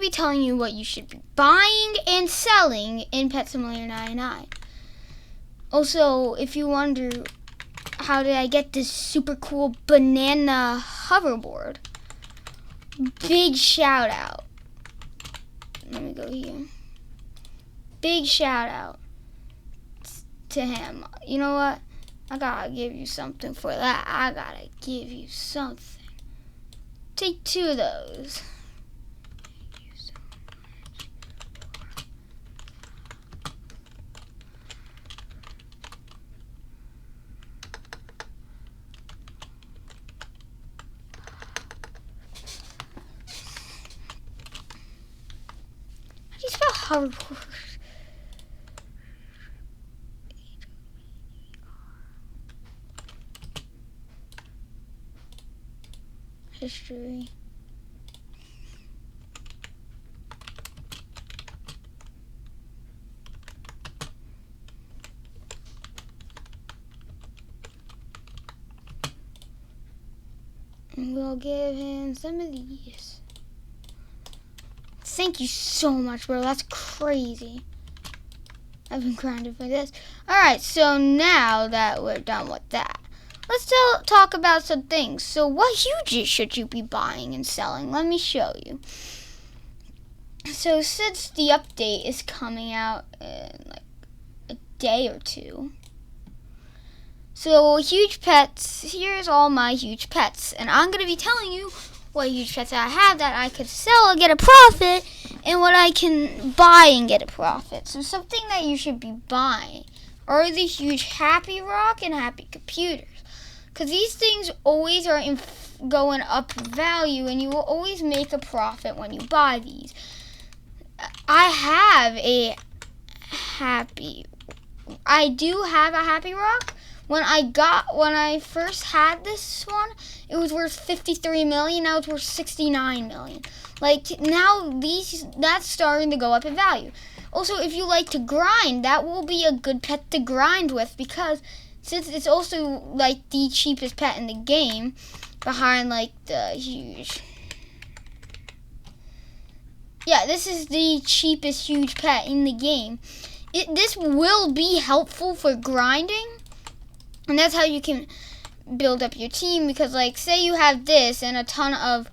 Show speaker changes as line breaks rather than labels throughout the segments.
be telling you what you should be buying and selling in ps99. Also, if you wonder how did I get this super cool banana hoverboard, big shout out. Let me go here. Big shout out to him. You know what? I gotta give you something for that. I gotta give you something. Take 2 of those. Thank you so much. How do you spell hoverboard? History. And we'll give him some of these. Thank you so much, bro. That's crazy. I've been grinding for this. Alright, so now that we're done with that, let's talk about some things. So what huges should you be buying and selling? Let me show you. So since the update is coming out in like a day or 2. So huge pets, here's all my huge pets. And I'm going to be telling you what huge pets I have that I could sell and get a profit, and what I can buy and get a profit. So something that you should be buying are the huge Happy Rock and Happy Computers. Because these things always are going up in value, and you will always make a profit when you buy these. I do have a Happy Rock. When I first had this one, it was worth 53 million. Now it's worth 69 million. Like now that's starting to go up in value. Also, if you like to grind, that will be a good pet to grind with, because since it's also like the cheapest pet in the game, behind like the huge. Yeah, this is the cheapest huge pet in the game. This will be helpful for grinding, and that's how you can build up your team. Because like, say you have this and a ton of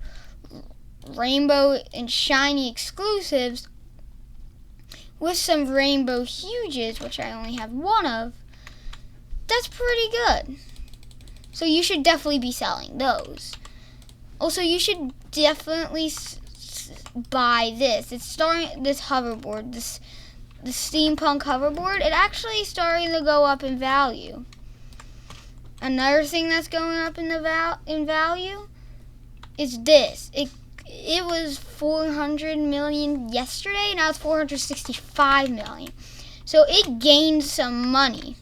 rainbow and shiny exclusives with some rainbow huges, which I only have 1 of. That's pretty good. So you should definitely be selling those. Also, you should definitely buy this. It's starting this hoverboard, the steampunk hoverboard. It actually starting to go up in value. Another thing that's going up in value is this. It was 400 million yesterday. Now it's 465 million. So it gained some money,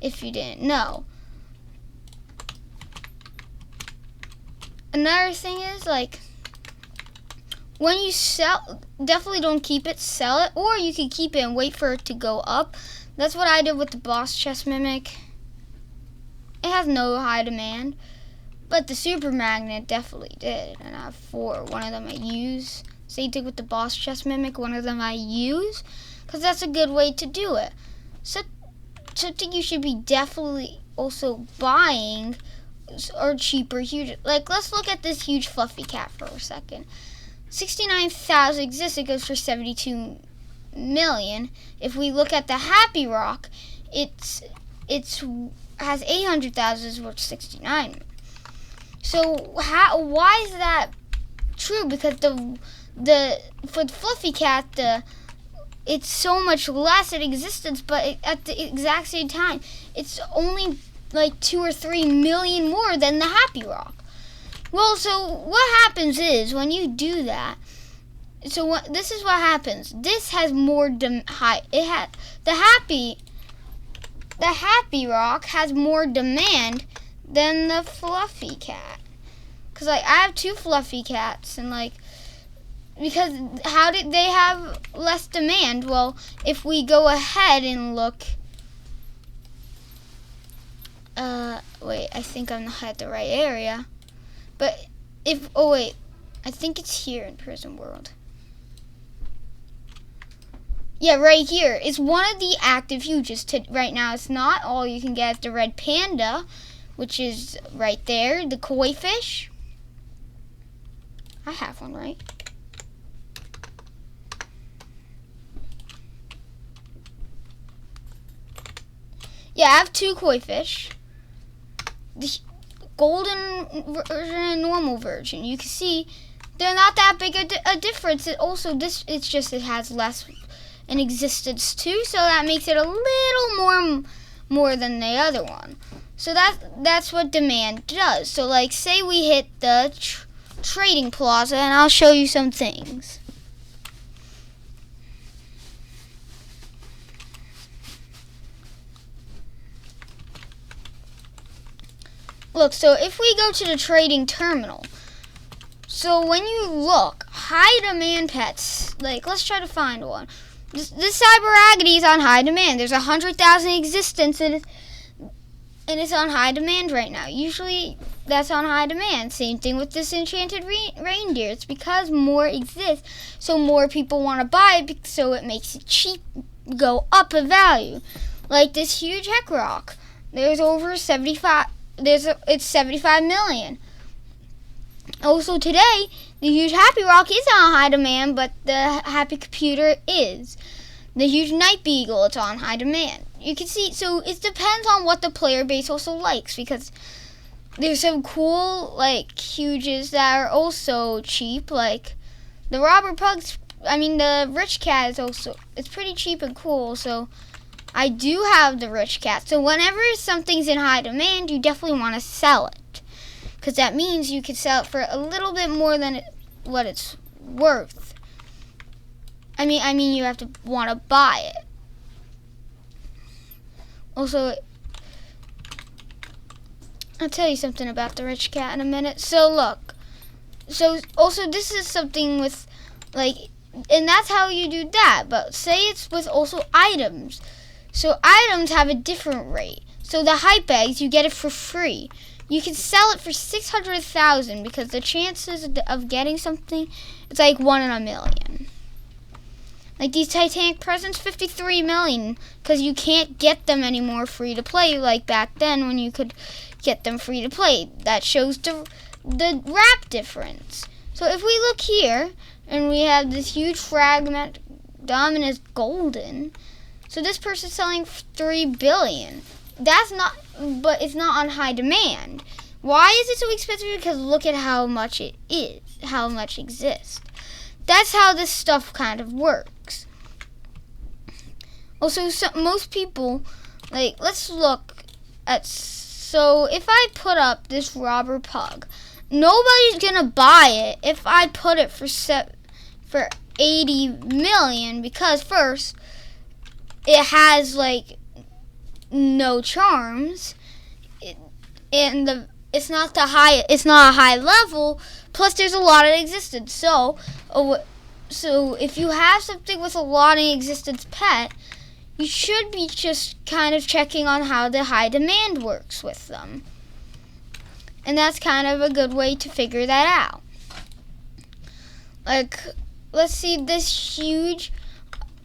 if you didn't know. Another thing is, like, when you sell, definitely don't keep it, sell it, or you can keep it and wait for it to go up. That's what I did with the boss chest mimic. It has no high demand, but the super magnet definitely did, and I have 4. One of them I use. Same thing with the boss chest mimic. One of them I use, because that's a good way to do it. So something you should be definitely also buying are cheaper huge. Like, let's look at this huge fluffy cat for a second. 69,000 exists. It goes for 72 million. If we look at the Happy Rock, it's has 800,000, is worth 69. So why is that true? Because for the fluffy cat, it's so much less in existence, but at the exact same time, it's only like 2 or 3 million more than the Happy Rock. Well, so what happens is when you do that. So this is what happens. This has more the Happy Rock has more demand than the fluffy cat. Cause like I have 2 fluffy cats, and like, because how did they have less demand? Well, if we go ahead and look. Wait, I think I'm not at the right area. But I think it's here in Prison World. Yeah, right here. It's one of the active huges. Right now, it's not. All you can get is the red panda, which is right there. The koi fish. I have one, right? Yeah, I have 2 koi fish. The golden version and normal version. You can see they're not that big a difference. It has less in existence too, so that makes it a little more than the other one. So that's what demand does. So like, say we hit the trading plaza, and I'll show you some things. Look, so if we go to the trading terminal, so when you look, high demand pets, like let's try to find one. This cyber agony is on high demand. There's 100,000 existence and it's on high demand right now. Usually that's on high demand. Same thing with this enchanted reindeer. It's because more exists, so more people want to buy it, so it makes it cheap, go up in value. Like this huge heck rock. There's over 75. It's 75 million. Also today, the huge happy rock is on high demand, but the happy computer is. The huge night beagle, it's on high demand. You can see, so it depends on what the player base also likes, because there's some cool like huges that are also cheap, like the robber pugs. The rich cat is also, it's pretty cheap and cool. So I do have the rich cat. So whenever something's in high demand, you definitely want to sell it, because that means you can sell it for a little bit more than what it's worth. You have to want to buy it. Also, I'll tell you something about the rich cat in a minute. So look, so also this is something with like, and that's how you do that. But say it's with also items. So items have a different rate. So the hype eggs, you get it for free. You can sell it for 600,000 because the chances of getting something, it's like 1 in a million. Like these Titanic presents, 53 million, because you can't get them anymore free to play like back then when you could get them free to play. That shows the wrap difference. So if we look here, and we have this huge fragment, Dominus Golden. So this person's selling 3 billion. That's not, but it's not on high demand. Why is it so expensive? Because look at how much it is, how much exists. That's how this stuff kind of works. Also, most people, like, let's look at, so if I put up this robber pug, nobody's gonna buy it if I put it for 80 million, because first, it has like no charms, it's not a high level. Plus, there's a lot of existence. So if you have something with a lot of existence pet, you should be just kind of checking on how the high demand works with them, and that's kind of a good way to figure that out. Like, let's see this huge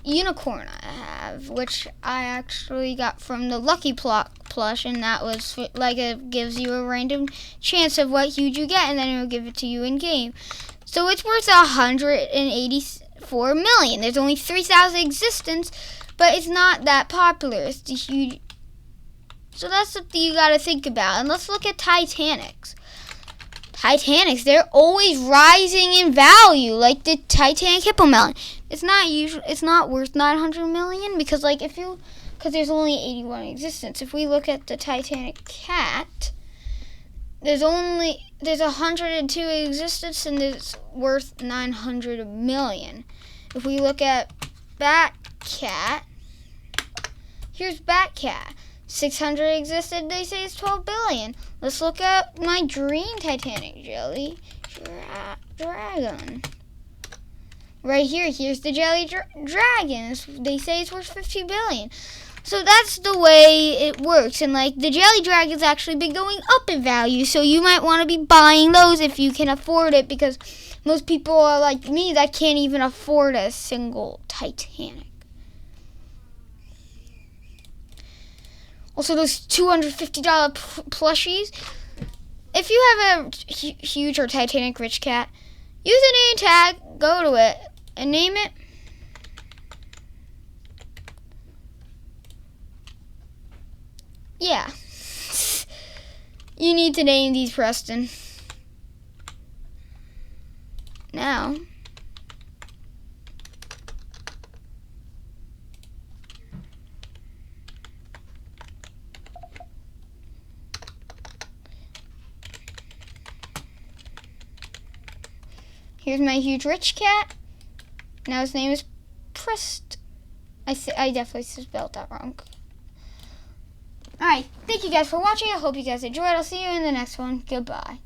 unicorn I have, which I actually got from the Lucky plush, and that was like, it gives you a random chance of what huge you get, and then it will give it to you in game. So it's worth 184 million. There's only 3,000 existence, but it's not that popular. It's the huge. So that's something you got to think about. And let's look at Titanics. Titanics, they're always rising in value, like the Titanic Hippo Melon. It's not worth 900 million because because there's only 81 existence. If we look at the Titanic cat, there's 102 existence and it's worth 900 million. If we look at Batcat, here's Batcat. 600 existed, they say it's 12 billion. Let's look at my dream Titanic jelly dragon. Right here, here's the jelly dragon. They say it's worth 50 billion. So that's the way it works. And like, the jelly dragon's actually been going up in value. So you might want to be buying those if you can afford it, because most people are like me that can't even afford a single Titanic. Also, those $250 plushies. If you have a huge or Titanic rich cat, use a name tag, go to it, and name it. Yeah. You need to name these, Preston. Now. Here's my huge rich cat. Now his name is Prest. I definitely spelled that wrong. Alright, thank you guys for watching. I hope you guys enjoyed. I'll see you in the next one. Goodbye.